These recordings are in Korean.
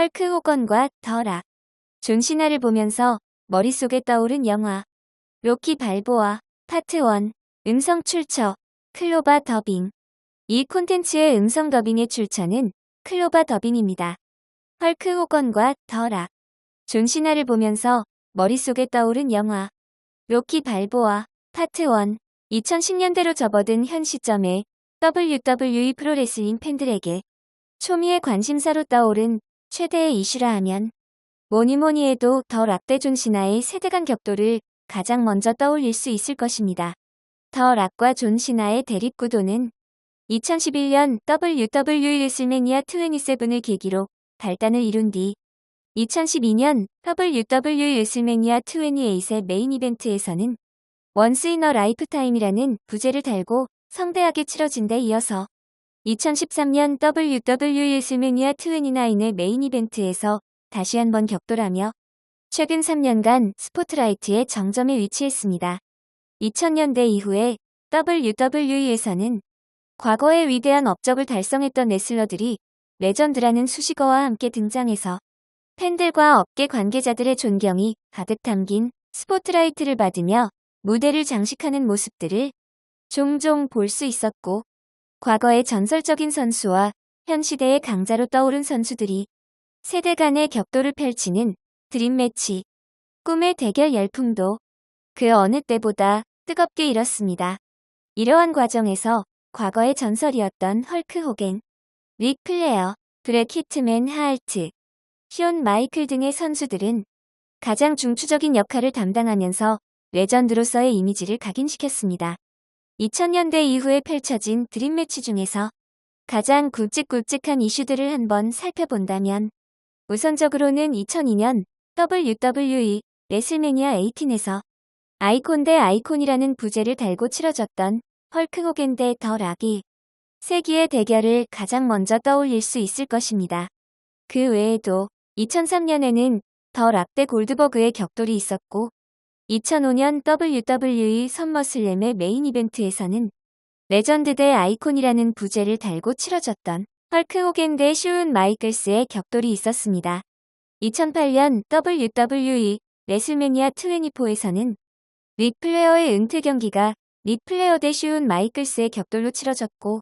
헐크 호건과 더 락. 존 시나를 보면서 머릿속에 떠오른 영화. 로키 발보아 파트 1 음성 출처 클로바 더빙. 이 콘텐츠의 음성 더빙의 출처는 클로바 더빙입니다. 헐크 호건과 더 락. 존 시나를 보면서 머릿속에 떠오른 영화. 로키 발보아 파트 1 2010년대로 접어든 현 시점에 WWE 프로레슬링 팬들에게 초미의 관심사로 떠오른 최대의 이슈라 하면 뭐니뭐니 해도 더 락 대 존 시나의 세대 간 격돌을 가장 먼저 떠올릴 수 있을 것입니다. 더 락과 존 시나의 대립 구도는 2011년 WWE 레슬매니아 27을 계기로 발단을 이룬 뒤 2012년 WWE 레슬매니아 28의 메인 이벤트에서는 원스 인 어 라이프타임이라는 부제를 달고 성대하게 치러진 데 이어서 2013년 WWE 레슬매니아 29의 메인 이벤트에서 다시 한번 격돌하며 최근 3년간 스포트라이트의 정점에 위치했습니다. 2000년대 이후에 WWE에서는 과거의 위대한 업적을 달성했던 레슬러들이 레전드라는 수식어와 함께 등장해서 팬들과 업계 관계자들의 존경이 가득 담긴 스포트라이트를 받으며 무대를 장식하는 모습들을 종종 볼 수 있었고, 과거의 전설적인 선수와 현 시대의 강자로 떠오른 선수들이 세대 간의 격돌을 펼치는 드림매치, 꿈의 대결 열풍도 그 어느 때보다 뜨겁게 일었습니다. 이러한 과정에서 과거의 전설이었던 헐크 호겐, 릭 플레어, 브렛 히트맨 하얼트, 숀 마이클 등의 선수들은 가장 중추적인 역할을 담당하면서 레전드로서의 이미지를 각인시켰습니다. 2000년대 이후에 펼쳐진 드림매치 중에서 가장 굵직굵직한 이슈들을 한번 살펴본다면 우선적으로는 2002년 WWE 레슬매니아 18에서 아이콘 대 아이콘이라는 부제를 달고 치러졌던 헐크 호겐 대 더 락이 세기의 대결을 가장 먼저 떠올릴 수 있을 것입니다. 그 외에도 2003년에는 더 락 대 골드버그의 격돌이 있었고, 2005년 WWE 선머슬램의 메인 이벤트에서는 레전드 대 아이콘이라는 부제를 달고 치러졌던 헐크 호겐 대 숀 마이클스의 격돌이 있었습니다. 2008년 WWE 레슬매니아 24에서는 릭 플레어의 은퇴 경기가 릭 플레어 대 숀 마이클스의 격돌로 치러졌고,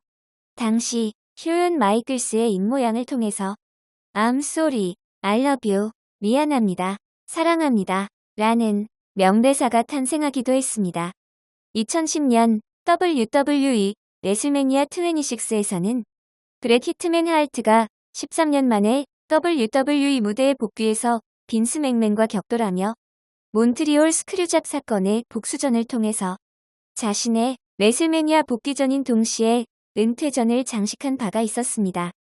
당시 숀 마이클스의 입모양을 통해서 I'm sorry, I love you, 미안합니다, 사랑합니다 라는 명대사가 탄생하기도 했습니다. 2010년 WWE 레슬매니아 26에서는 브렛 히트맨 하얼트가 13년 만에 WWE 무대에 복귀해서 빈스 맥맨과 격돌하며 몬트리올 스크류잡 사건의 복수전을 통해서 자신의 레슬매니아 복귀전인 동시에 은퇴전을 장식한 바가 있었습니다.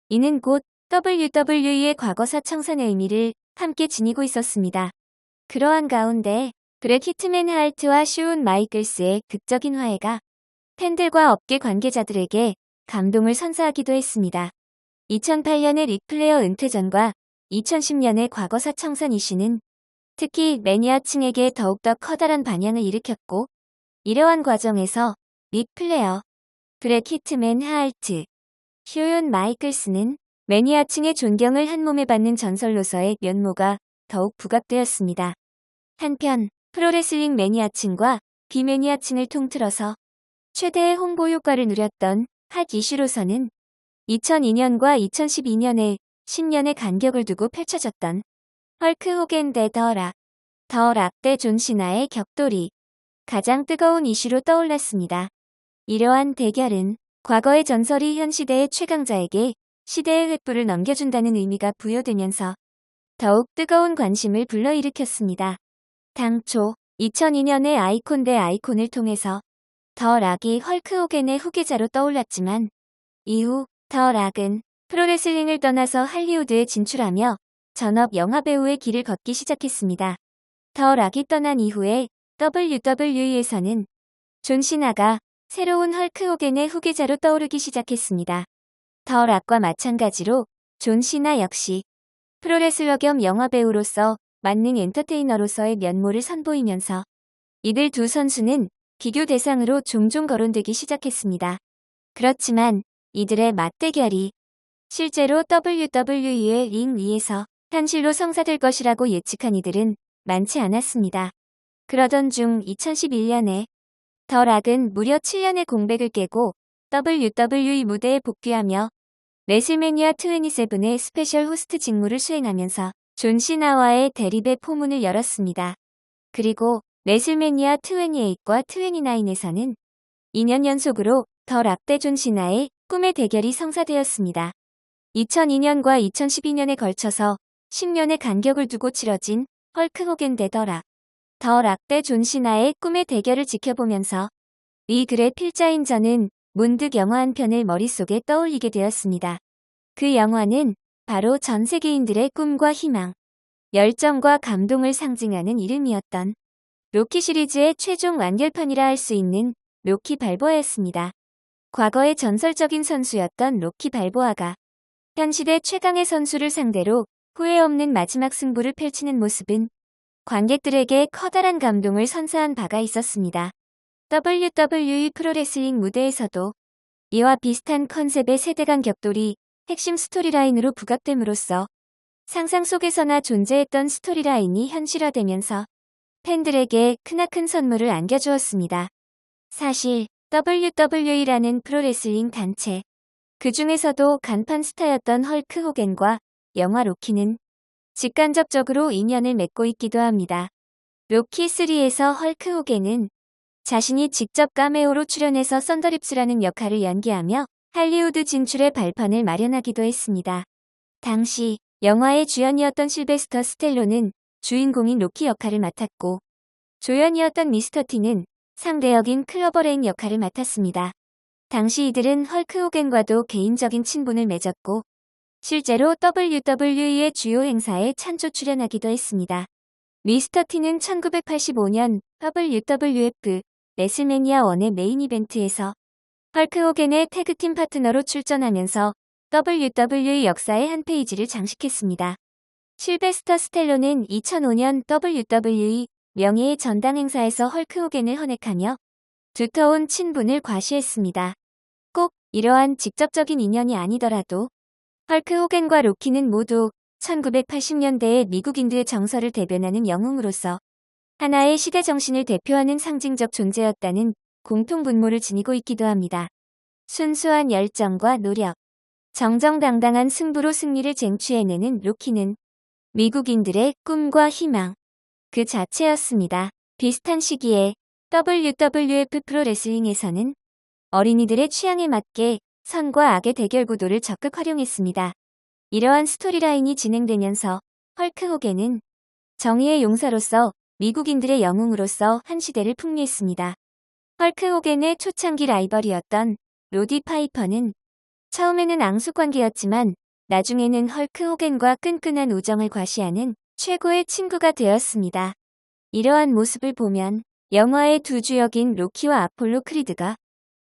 이는 곧 WWE의 과거사 청산의 의미를 함께 지니고 있었습니다. 그러한 가운데 브렛 히트맨 하얼트와 숀 마이클스의 극적인 화해가 팬들과 업계 관계자들에게 감동을 선사하기도 했습니다. 2008년의 릭 플레어 은퇴전과 2010년의 과거사 청산 이슈는 특히 매니아층에게 더욱더 커다란 반향을 일으켰고, 이러한 과정에서 릭 플레어, 브렛 히트맨 하얼트, 숀 마이클스는 매니아층의 존경을 한몸에 받는 전설로서의 면모가 더욱 부각되었습니다. 한편 프로레슬링 매니아층과 비매니아층을 통틀어서 최대의 홍보 효과를 누렸던 핫 이슈로서는 2002년과 2012년에 10년의 간격을 두고 펼쳐졌던 헐크 호겐 대 더 락, 더 락 대 존 시나의 격돌이 가장 뜨거운 이슈로 떠올랐습니다. 이러한 대결은 과거의 전설이 현 시대의 최강자에게 시대의 횃불을 넘겨준다는 의미가 부여되면서 더욱 뜨거운 관심을 불러일으켰습니다. 당초 2002년의 아이콘 대 아이콘을 통해서 더 락이 헐크 호겐의 후계자로 떠올랐지만, 이후 더 락은 프로레슬링을 떠나서 할리우드에 진출하며 전업 영화배우의 길을 걷기 시작했습니다. 더 락이 떠난 이후에 WWE에서는 존 시나가 새로운 헐크 호겐의 후계자로 떠오르기 시작했습니다. 더 락과 마찬가지로 존 시나 역시 프로레슬러 겸 영화배우로서 만능 엔터테이너로서의 면모를 선보이면서 이들 두 선수는 비교 대상으로 종종 거론되기 시작했습니다. 그렇지만 이들의 맞대결이 실제로 WWE의 링 위에서 현실로 성사될 것이라고 예측한 이들은 많지 않았습니다. 그러던 중 2011년에 더 락은 무려 7년의 공백을 깨고 WWE 무대에 복귀하며 레슬매니아 27의 스페셜 호스트 직무를 수행하면서 존 시나와의 대립의 포문을 열었습니다. 그리고 레슬매니아 28과 29에서는 2년 연속으로 더 락 대 존 시나의 꿈의 대결이 성사되었습니다. 2002년과 2012년에 걸쳐서 10년의 간격을 두고 치러진 헐크 호겐 대 더 락 대 존 시나의 꿈의 대결을 지켜보면서 이 글의 필자인 저는 문득 영화 한 편을 머릿속에 떠올리게 되었습니다. 그 영화는 바로 전 세계인들의 꿈과 희망, 열정과 감동을 상징하는 이름이었던 로키 시리즈의 최종 완결판이라 할 수 있는 로키 발보아였습니다. 과거의 전설적인 선수였던 로키 발보아가 현 시대 최강의 선수를 상대로 후회 없는 마지막 승부를 펼치는 모습은 관객들에게 커다란 감동을 선사한 바가 있었습니다. WWE 프로레슬링 무대에서도 이와 비슷한 컨셉의 세대 간 격돌이 핵심 스토리라인으로 부각됨으로써 상상 속에서나 존재했던 스토리라인이 현실화되면서 팬들에게 크나큰 선물을 안겨주었습니다. 사실 WWE라는 프로레슬링 단체, 그 중에서도 간판 스타였던 헐크 호겐과 영화 로키는 직간접적으로 인연을 맺고 있기도 합니다. 로키3에서 헐크 호겐은 자신이 직접 카메오로 출연해서 썬더립스라는 역할을 연기하며 할리우드 진출의 발판을 마련하기도 했습니다. 당시 영화의 주연이었던 실베스터 스텔론은 주인공인 로키 역할을 맡았고 조연이었던 미스터 티는 상대역인 클로버 레인 역할을 맡았습니다. 당시 이들은 헐크 호겐과도 개인적인 친분을 맺었고 실제로 WWE의 주요 행사에 찬조 출연하기도 했습니다. 미스터 티는 1985년 WWF 레슬매니아 1의 메인 이벤트에서 헐크 호겐의 태그팀 파트너로 출전하면서 WWE 역사의 한 페이지를 장식했습니다. 실베스터 스텔론은 2005년 WWE 명예의 전당 행사에서 헐크 호겐을 헌액하며 두터운 친분을 과시했습니다. 꼭 이러한 직접적인 인연이 아니더라도 헐크 호겐과 로키는 모두 1980년대의 미국인들의 정서를 대변하는 영웅으로서 하나의 시대 정신을 대표하는 상징적 존재였다는 공통 분모를 지니고 있기도 합니다. 순수한 열정과 노력, 정정당당한 승부로 승리를 쟁취해내는 로키는 미국인들의 꿈과 희망 그 자체였습니다. 비슷한 시기에 WWF 프로레슬링에서는 어린이들의 취향에 맞게 선과 악의 대결 구도를 적극 활용했습니다. 이러한 스토리라인이 진행되면서 헐크 호겐은 정의의 용사로서 미국인들의 영웅으로서 한 시대를 풍미했습니다. 헐크 호겐의 초창기 라이벌이었던 로디 파이퍼는 처음에는 앙숙관계였지만 나중에는 헐크 호겐과 끈끈한 우정을 과시하는 최고의 친구가 되었습니다. 이러한 모습을 보면 영화의 두 주역인 로키와 아폴로 크리드가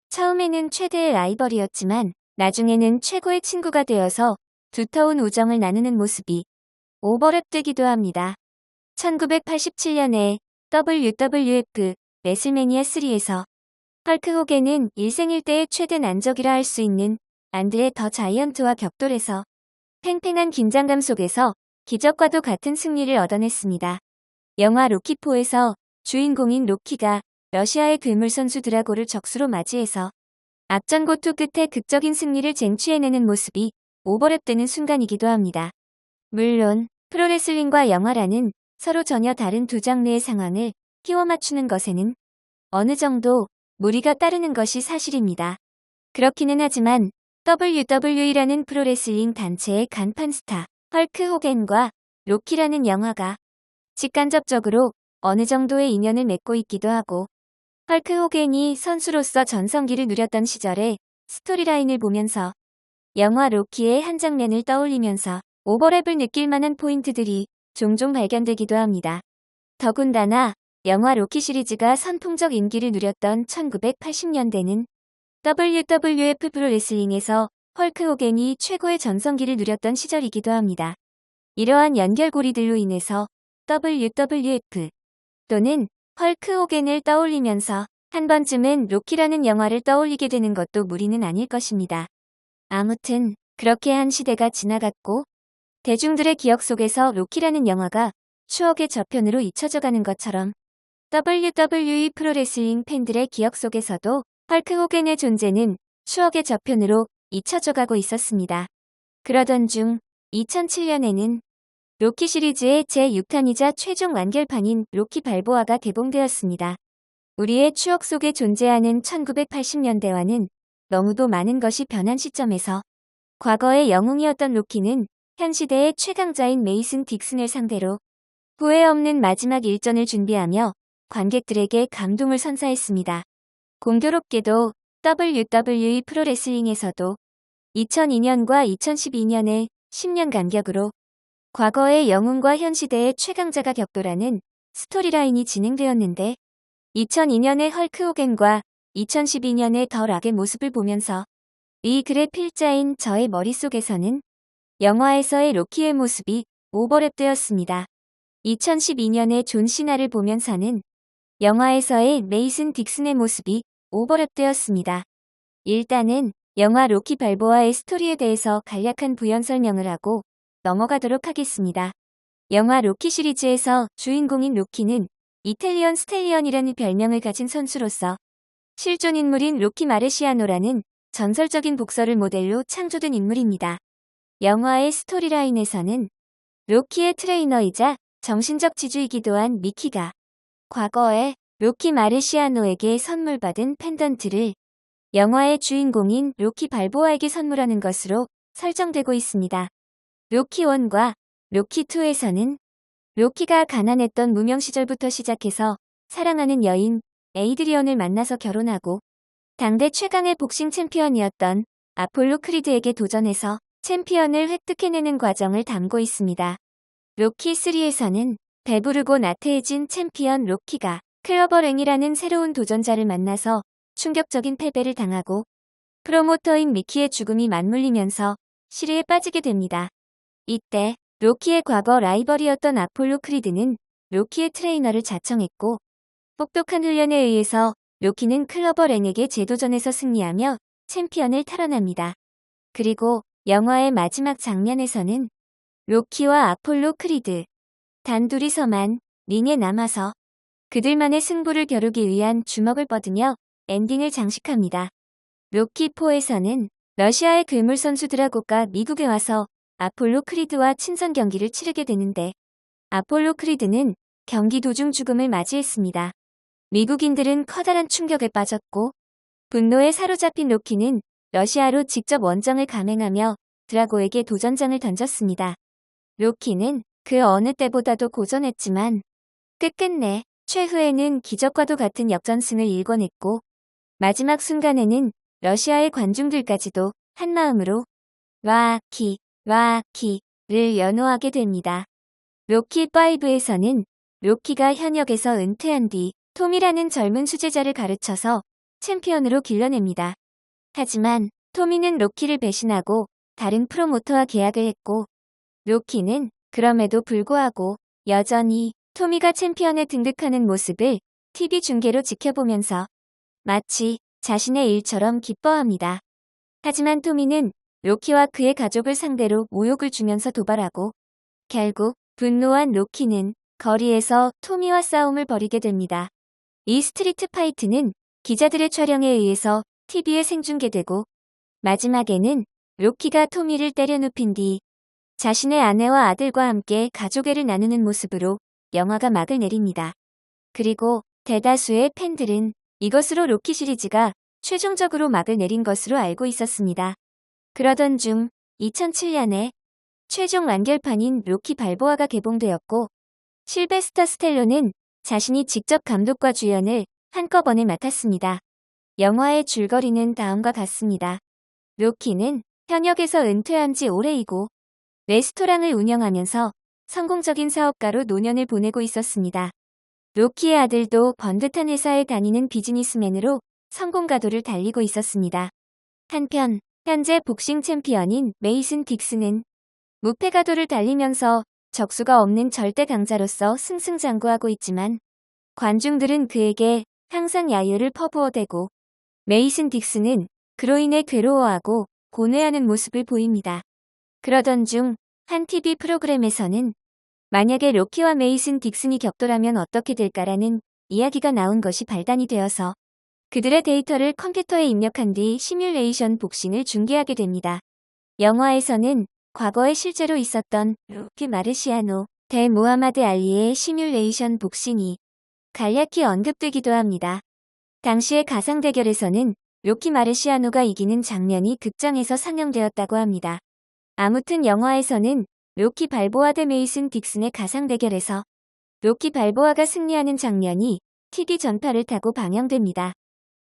처음에는 최대의 라이벌이었지만 나중에는 최고의 친구가 되어서 두터운 우정을 나누는 모습이 오버랩되기도 합니다. 1987년에 WWF 레슬매니아 3에서 헐크 호겐은 일생일대의 최대 난적이라 할 수 있는 안드레 더 자이언트와 격돌해서 팽팽한 긴장감 속에서 기적과도 같은 승리를 얻어냈습니다. 영화 로키4에서 주인공인 로키가 러시아의 괴물 선수 드라고를 적수로 맞이해서 악전고투 끝에 극적인 승리를 쟁취해내는 모습이 오버랩되는 순간이기도 합니다. 물론 프로레슬링과 영화라는 서로 전혀 다른 두 장르의 상황을 끼워 맞추는 것에는 어느 정도 무리가 따르는 것이 사실입니다. 그렇기는 하지만 WWE라는 프로레슬링 단체의 간판 스타 헐크 호겐과 로키라는 영화가 직간접적으로 어느 정도의 인연을 맺고 있기도 하고 헐크 호겐이 선수로서 전성기를 누렸던 시절의 스토리라인을 보면서 영화 로키의 한 장면을 떠올리면서 오버랩을 느낄 만한 포인트들이 종종 발견되기도 합니다. 더군다나 영화 로키 시리즈가 선풍적 인기를 누렸던 1980년대는 WWF 프로레슬링에서 헐크 호겐이 최고의 전성기를 누렸던 시절이기도 합니다. 이러한 연결고리들로 인해서 WWF 또는 헐크 호겐을 떠올리면서 한 번쯤은 로키라는 영화를 떠올리게 되는 것도 무리는 아닐 것입니다. 아무튼 그렇게 한 시대가 지나갔고 대중들의 기억 속에서 로키라는 영화가 추억의 저편으로 잊혀져가는 것처럼 WWE 프로레슬링 팬들의 기억 속에서도 헐크 호겐의 존재는 추억의 저편으로 잊혀져가고 있었습니다. 그러던 중 2007년에는 로키 시리즈의 제6탄이자 최종 완결판인 로키 발보아가 개봉되었습니다. 우리의 추억 속에 존재하는 1980년대와는 너무도 많은 것이 변한 시점에서 과거의 영웅이었던 로키는 현 시대의 최강자인 메이슨 딕슨을 상대로 후회 없는 마지막 일전을 준비하며 관객들에게 감동을 선사했습니다. 공교롭게도 WWE 프로레슬링에서도 2002년과 2012년의 10년 간격으로 과거의 영웅과 현 시대의 최강자가 격돌하는 스토리라인이 진행되었는데 2002년의 헐크 호겐과 2012년의 더 락의 모습을 보면서 이 글의 필자인 저의 머릿속에서는 영화에서의 로키의 모습이 오버랩되었습니다. 2012년의 존 시나를 보면서는 영화에서의 메이슨 딕슨의 모습이 오버랩되었습니다. 일단은 영화 로키 발보아의 스토리에 대해서 간략한 부연 설명을 하고 넘어가도록 하겠습니다. 영화 로키 시리즈에서 주인공인 로키는 이탈리언 스텔리언이라는 별명을 가진 선수로서 실존 인물인 로키 마르시아노라는 전설적인 복서를 모델로 창조된 인물입니다. 영화의 스토리라인에서는 로키의 트레이너이자 정신적 지주이기도 한 미키가 과거에 로키 마르시아노에게 선물받은 펜던트를 영화의 주인공인 로키 발보아에게 선물하는 것으로 설정되고 있습니다. 로키 1과 로키 2에서는 로키가 가난했던 무명 시절부터 시작해서 사랑하는 여인 에이드리언을 만나서 결혼하고 당대 최강의 복싱 챔피언이었던 아폴로 크리드에게 도전해서 챔피언을 획득해내는 과정을 담고 있습니다. 로키 3에서는 배부르고 나태해진 챔피언 로키가 클러버 랭이라는 새로운 도전자를 만나서 충격적인 패배를 당하고 프로모터인 미키의 죽음이 맞물리면서 시리에 빠지게 됩니다. 이때 로키의 과거 라이벌이었던 아폴로 크리드는 로키의 트레이너를 자청했고 똑똑한 훈련에 의해서 로키는 클러버 랭에게 재도전에서 승리하며 챔피언을 탈환합니다. 그리고 영화의 마지막 장면에서는 로키와 아폴로 크리드 단둘이서만 링에 남아서 그들만의 승부를 겨루기 위한 주먹을 뻗으며 엔딩을 장식합니다. 로키 4에서는 러시아의 괴물 선수 드라고가 미국에 와서 아폴로 크리드와 친선 경기를 치르게 되는데 아폴로 크리드는 경기 도중 죽음을 맞이했습니다. 미국인들은 커다란 충격에 빠졌고 분노에 사로잡힌 로키는 러시아로 직접 원정을 감행하며 드라고에게 도전장을 던졌습니다. 로키는 그 어느 때보다도 고전했지만 끝끝내 최후에는 기적과도 같은 역전승을 일궈냈고 마지막 순간에는 러시아의 관중들까지도 한마음으로 와키, 와키를 연호하게 됩니다. 로키 5에서는 로키가 현역에서 은퇴한 뒤 톰이라는 젊은 수제자를 가르쳐서 챔피언으로 길러냅니다. 하지만 토미는 로키를 배신하고 다른 프로모터와 계약을 했고 로키는 그럼에도 불구하고 여전히 토미가 챔피언에 등극하는 모습을 TV 중계로 지켜보면서 마치 자신의 일처럼 기뻐합니다. 하지만 토미는 로키와 그의 가족을 상대로 모욕을 주면서 도발하고 결국 분노한 로키는 거리에서 토미와 싸움을 벌이게 됩니다. 이 스트리트 파이트는 기자들의 촬영에 의해서 TV에 생중계되고 마지막에는 로키가 토미를 때려 눕힌 뒤 자신의 아내와 아들과 함께 가족애를 나누는 모습으로 영화가 막을 내립니다. 그리고 대다수의 팬들은 이것으로 로키 시리즈가 최종적으로 막을 내린 것으로 알고 있었습니다. 그러던 중 2007년에 최종 완결판인 로키 발보아가 개봉되었고 실베스터 스텔론은 자신이 직접 감독과 주연을 한꺼번에 맡았습니다. 영화의 줄거리는 다음과 같습니다. 로키는 현역에서 은퇴한 지 오래이고 레스토랑을 운영하면서 성공적인 사업가로 노년을 보내고 있었습니다. 로키의 아들도 번듯한 회사에 다니는 비즈니스맨으로 성공가도를 달리고 있었습니다. 한편 현재 복싱 챔피언인 메이슨 딕슨은 무패가도를 달리면서 적수가 없는 절대 강자로서 승승장구하고 있지만 관중들은 그에게 항상 야유를 퍼부어대고 메이슨 딕슨은 그로 인해 괴로워하고 고뇌하는 모습을 보입니다. 그러던 중 한 TV 프로그램에서는 만약에 로키와 메이슨 딕슨이 격돌하면 어떻게 될까라는 이야기가 나온 것이 발단이 되어서 그들의 데이터를 컴퓨터에 입력한 뒤 시뮬레이션 복싱을 중계하게 됩니다. 영화에서는 과거에 실제로 있었던 로키 마르시아노 대 무하마드 알리의 시뮬레이션 복싱이 간략히 언급되기도 합니다. 당시의 가상 대결에서는 로키 마르시아노가 이기는 장면이 극장에서 상영되었다고 합니다. 아무튼 영화에서는 로키 발보아 대 메이슨 딕슨의 가상 대결에서 로키 발보아가 승리하는 장면이 TV 전파를 타고 방영됩니다.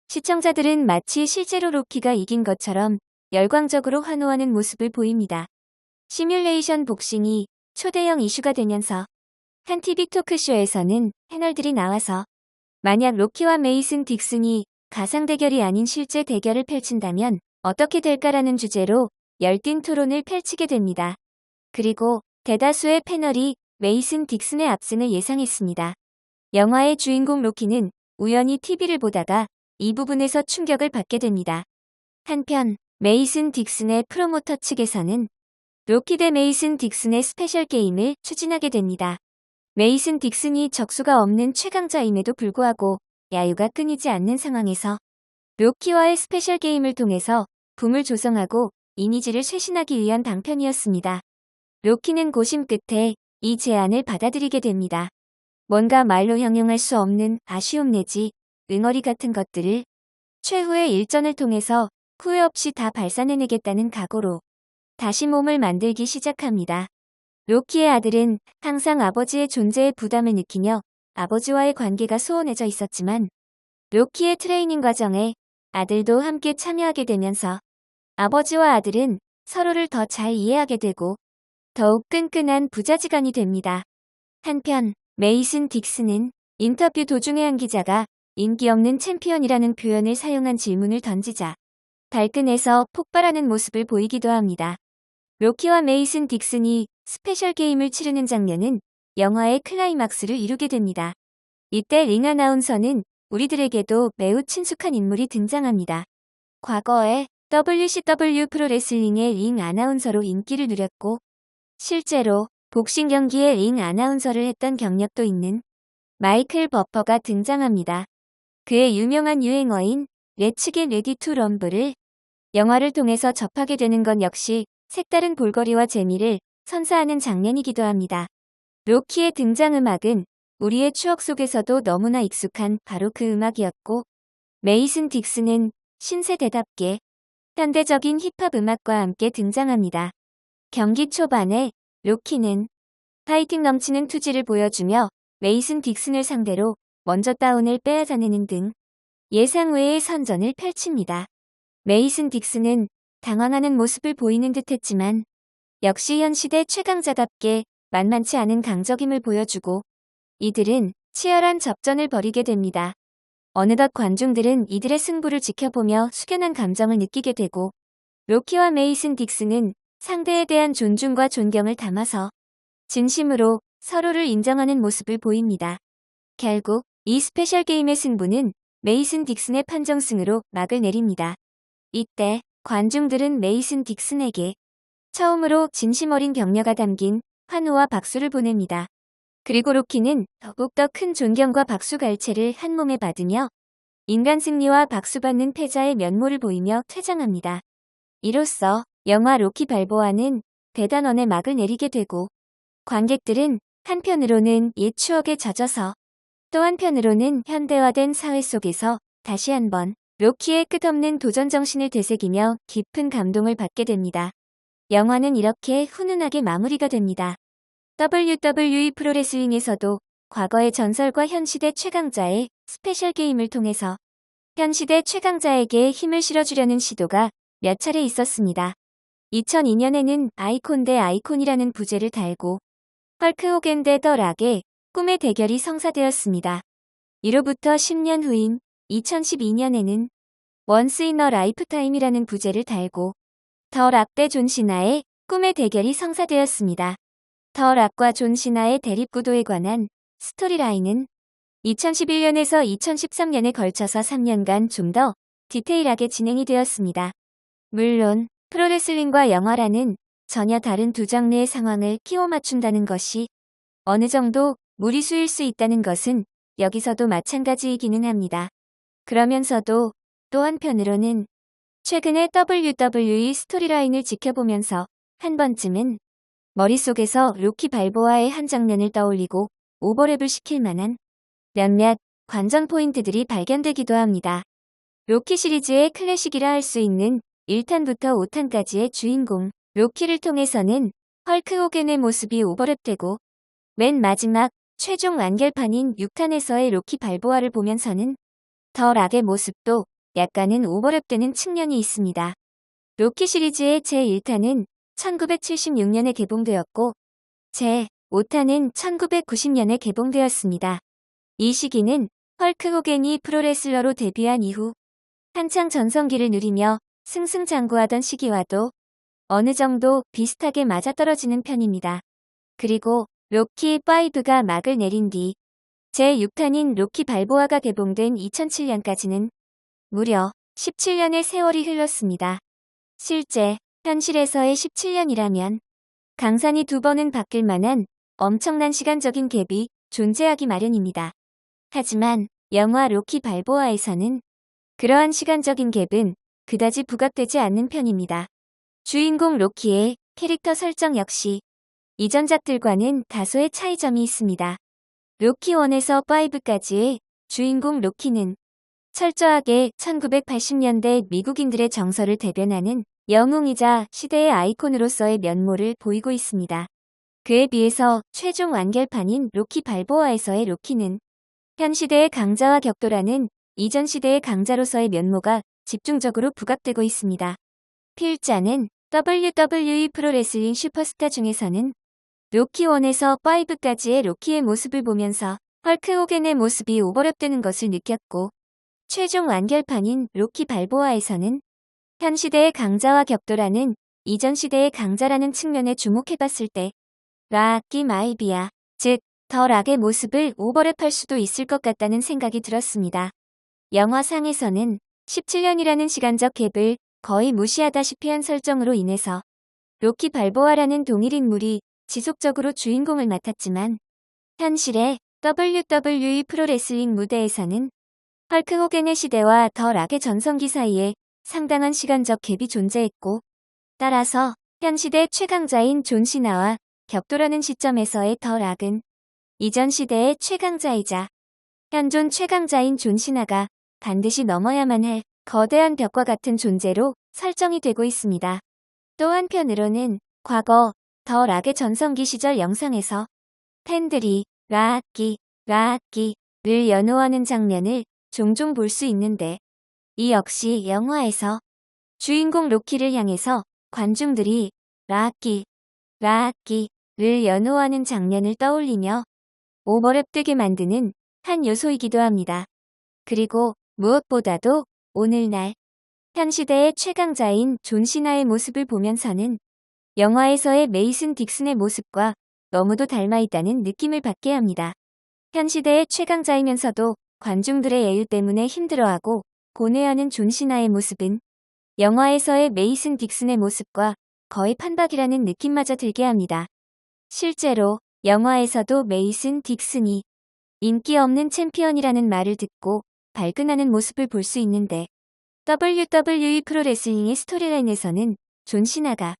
시청자들은 마치 실제로 로키가 이긴 것처럼 열광적으로 환호하는 모습을 보입니다. 시뮬레이션 복싱이 초대형 이슈가 되면서 한 TV 토크쇼에서는 패널들이 나와서 만약 로키와 메이슨 딕슨이 가상 대결이 아닌 실제 대결을 펼친다면 어떻게 될까라는 주제로 열띤 토론을 펼치게 됩니다. 그리고 대다수의 패널이 메이슨 딕슨의 압승을 예상했습니다. 영화의 주인공 로키는 우연히 TV를 보다가 이 부분에서 충격을 받게 됩니다. 한편 메이슨 딕슨의 프로모터 측에서는 로키 대 메이슨 딕슨의 스페셜 게임을 추진하게 됩니다. 메이슨 딕슨이 적수가 없는 최강자임에도 불구하고 야유가 끊이지 않는 상황에서 로키와의 스페셜 게임을 통해서 붐을 조성하고 이미지를 쇄신하기 위한 방편이었습니다. 로키는 고심 끝에 이 제안을 받아들이게 됩니다. 뭔가 말로 형용할 수 없는 아쉬움 내지 응어리 같은 것들을 최후의 일전을 통해서 후회 없이 다 발산해내겠다는 각오로 다시 몸을 만들기 시작합니다. 로키의 아들은 항상 아버지의 존재에 부담을 느끼며 아버지와의 관계가 소원해져 있었지만 로키의 트레이닝 과정에 아들도 함께 참여하게 되면서 아버지와 아들은 서로를 더 잘 이해하게 되고 더욱 끈끈한 부자지간이 됩니다. 한편 메이슨 딕슨은 인터뷰 도중에 한 기자가 인기 없는 챔피언이라는 표현을 사용한 질문을 던지자 발끈해서 폭발하는 모습을 보이기도 합니다. 로키와 메이슨 딕슨이 스페셜 게임을 치르는 장면은 영화의 클라이막스를 이루게 됩니다. 이때 링 아나운서는 우리들에게도 매우 친숙한 인물이 등장합니다. 과거에 WCW 프로레슬링의 링 아나운서로 인기를 누렸고 실제로 복싱 경기에 링 아나운서를 했던 경력도 있는 마이클 버퍼가 등장합니다. 그의 유명한 유행어인 렛츠 겟 레디 투 럼블을 영화를 통해서 접하게 되는 건 역시 색다른 볼거리와 재미를 선사하는 장면이기도 합니다. 로키의 등장음악은 우리의 추억 속에서도 너무나 익숙한 바로 그 음악이었고 메이슨 딕슨은 신세대답게 현대적인 힙합 음악과 함께 등장합니다. 경기 초반에 로키는 파이팅 넘치는 투지를 보여주며 메이슨 딕슨을 상대로 먼저 다운을 빼앗아내는 등 예상 외의 선전을 펼칩니다. 메이슨 딕슨은 당황하는 모습을 보이는 듯했지만 역시 현 시대 최강자답게 만만치 않은 강적임을 보여주고 이들은 치열한 접전을 벌이게 됩니다. 어느덧 관중들은 이들의 승부를 지켜보며 숙연한 감정을 느끼게 되고 로키와 메이슨 딕슨은 상대에 대한 존중과 존경을 담아서 진심으로 서로를 인정하는 모습을 보입니다. 결국 이 스페셜 게임의 승부는 메이슨 딕슨의 판정승으로 막을 내립니다. 이때 관중들은 메이슨 딕슨에게 처음으로 진심 어린 격려가 담긴 환호와 박수를 보냅니다. 그리고 로키는 더욱더 큰 존경과 박수 갈채를 한 몸에 받으며 인간 승리와 박수받는 패자의 면모를 보이며 퇴장합니다. 이로써 영화 로키 발보아는 대단원의 막을 내리게 되고 관객들은 한편으로는 옛 추억에 젖어서 또 한편으로는 현대화된 사회 속에서 다시 한번 로키의 끝없는 도전 정신을 되새기며 깊은 감동을 받게 됩니다. 영화는 이렇게 훈훈하게 마무리가 됩니다. WWE 프로레슬링에서도 과거의 전설과 현시대 최강자의 스페셜 게임을 통해서 현시대 최강자에게 힘을 실어주려는 시도가 몇 차례 있었습니다. 2002년에는 아이콘 대 아이콘이라는 부제를 달고 헐크 호겐 대 더 락의 꿈의 대결이 성사되었습니다. 이로부터 10년 후인 2012년에는 원스 인 어 라이프타임이라는 부제를 달고 더 락 대 존 시나의 꿈의 대결이 성사되었습니다. 더 락과 존 시나의 대립구도에 관한 스토리라인은 2011년에서 2013년에 걸쳐서 3년간 좀 더 디테일하게 진행이 되었습니다. 물론 프로레슬링과 영화라는 전혀 다른 두 장르의 상황을 끼워 맞춘다는 것이 어느 정도 무리수일 수 있다는 것은 여기서도 마찬가지이기는 합니다. 그러면서도 또 한편으로는 최근의 WWE 스토리라인을 지켜보면서 한 번쯤은 머릿속에서 로키 발보아의 한 장면을 떠올리고 오버랩을 시킬 만한 몇몇 관전 포인트들이 발견되기도 합니다. 로키 시리즈의 클래식이라 할 수 있는 1탄부터 5탄까지의 주인공 로키를 통해서는 헐크 호겐의 모습이 오버랩되고 맨 마지막 최종 완결판인 6탄에서의 로키 발보아를 보면서는 더 락의 모습도 약간은 오버랩되는 측면이 있습니다. 로키 시리즈의 제1탄은 1976년에 개봉되었고 제5탄은 1990년에 개봉되었습니다. 이 시기는 헐크 호겐이 프로레슬러로 데뷔한 이후 한창 전성기를 누리며 승승장구하던 시기와도 어느 정도 비슷하게 맞아떨어지는 편입니다. 그리고 로키 5가 막을 내린 뒤 제6탄인 로키 발보아가 개봉된 2007년까지는 무려 17년의 세월이 흘렀습니다. 실제 현실에서의 17년이라면 강산이 2번은 바뀔 만한 엄청난 시간적인 갭이 존재하기 마련입니다. 하지만 영화 로키 발보아에서는 그러한 시간적인 갭은 그다지 부각되지 않는 편입니다. 주인공 로키의 캐릭터 설정 역시 이전작들과는 다소의 차이점이 있습니다. 로키 1에서 5까지의 주인공 로키는 철저하게 1980년대 미국인들의 정서를 대변하는 영웅이자 시대의 아이콘으로서의 면모를 보이고 있습니다. 그에 비해서 최종 완결판인 로키 발보아에서의 로키는 현 시대의 강자와 격돌하는 이전 시대의 강자로서의 면모가 집중적으로 부각되고 있습니다. 필자는 WWE 프로레슬링 슈퍼스타 중에서는 로키 1에서 5까지의 로키의 모습을 보면서 헐크 호겐의 모습이 오버랩되는 것을 느꼈고 최종 완결판인 로키 발보아에서는 현 시대의 강자와 격돌하는 이전 시대의 강자라는 측면에 주목해봤을 때 락기 마이비아, 즉 더 락의 모습을 오버랩할 수도 있을 것 같다는 생각이 들었습니다. 영화상에서는 17년이라는 시간적 갭을 거의 무시하다시피 한 설정으로 인해서 로키 발보아라는 동일 인물이 지속적으로 주인공을 맡았지만 현실의 WWE 프로레슬링 무대에서는 헐크 호겐의 시대와 더 락의 전성기 사이에 상당한 시간적 갭이 존재했고 따라서 현 시대 최강자인 존 시나와 격돌하는 시점에서의 더 락은 이전 시대의 최강자이자 현존 최강자인 존 시나가 반드시 넘어야만 할 거대한 벽과 같은 존재로 설정이 되고 있습니다. 또 한편으로는 과거 더 락의 전성기 시절 영상에서 팬들이 락기를 연호하는 장면을 종종 볼 수 있는데 이 역시 영화에서 주인공 로키를 향해서 관중들이 락기를 연호하는 장면을 떠올리며 오버랩되게 만드는 한 요소이기도 합니다. 그리고 무엇보다도 오늘날 현 시대의 최강자인 존 시나의 모습을 보면서는 영화에서의 메이슨 딕슨의 모습과 너무도 닮아있다는 느낌을 받게 합니다. 현 시대의 최강자이면서도 관중들의 예유 때문에 힘들어하고 고뇌하는 존 시나의 모습은 영화에서의 메이슨 딕슨의 모습과 거의 판박이라는 느낌마저 들게 합니다. 실제로 영화에서도 메이슨 딕슨이 인기 없는 챔피언이라는 말을 듣고 발끈하는 모습을 볼 수 있는데 WWE 프로레슬링의 스토리라인에서는 존 시나가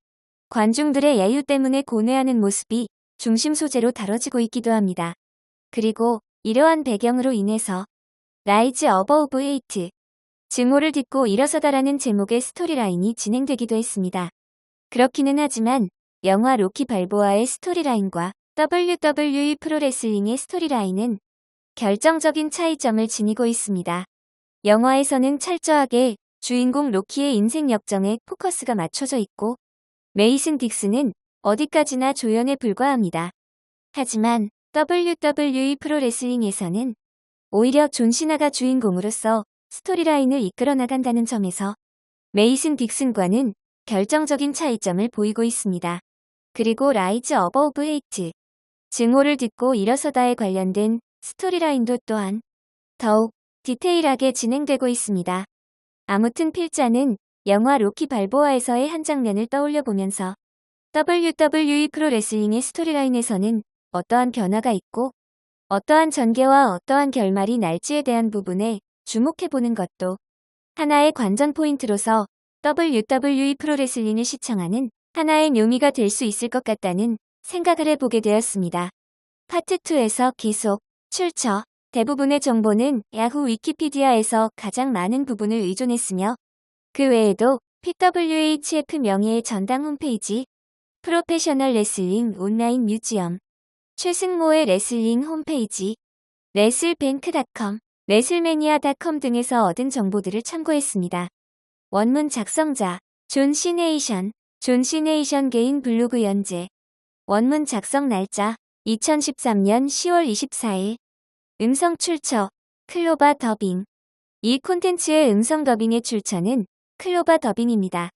관중들의 야유 때문에 고뇌하는 모습이 중심 소재로 다뤄지고 있기도 합니다. 그리고 이러한 배경으로 인해서 라이즈 어버브 헤이트, 증오를 딛고 일어서다라는 제목의 스토리라인이 진행되기도 했습니다. 그렇기는 하지만 영화 로키 발보아의 스토리라인과 WWE 프로레슬링의 스토리라인은 결정적인 차이점을 지니고 있습니다. 영화에서는 철저하게 주인공 로키의 인생 역정에 포커스가 맞춰져 있고 메이슨 딕슨은 어디까지나 조연에 불과합니다. 하지만 WWE 프로레슬링에서는 오히려 존 시나가 주인공으로서 스토리라인을 이끌어 나간다는 점에서 메이슨 딕슨과는 결정적인 차이점을 보이고 있습니다. 그리고 라이즈 어버브 헤이트, 증오를 딛고 일어서다에 관련된 스토리라인도 또한 더욱 디테일하게 진행되고 있습니다. 아무튼 필자는 영화 로키 발보아에서의 한 장면을 떠올려 보면서 WWE 프로레슬링의 스토리라인에서는 어떠한 변화가 있고 어떠한 전개와 어떠한 결말이 날지에 대한 부분에 주목해보는 것도 하나의 관전 포인트로서 WWE 프로레슬링을 시청하는 하나의 묘미가 될 수 있을 것 같다는 생각을 해보게 되었습니다. 파트 2에서 계속 출처 대부분의 정보는 야후 위키피디아에서 가장 많은 부분을 의존했으며 그 외에도 PWHF 명예의 전당 홈페이지, 프로페셔널 레슬링 온라인 뮤지엄, 최승모의 레슬링 홈페이지, 레슬뱅크닷컴, 레슬매니아닷컴 등에서 얻은 정보들을 참고했습니다. 원문 작성자 존 시네이션, 존 시네이션 개인 블로그 연재. 원문 작성 날짜 2013년 10월 24일. 음성 출처 클로바 더빙. 이 콘텐츠의 음성 더빙의 출처는 클로바 더빙입니다.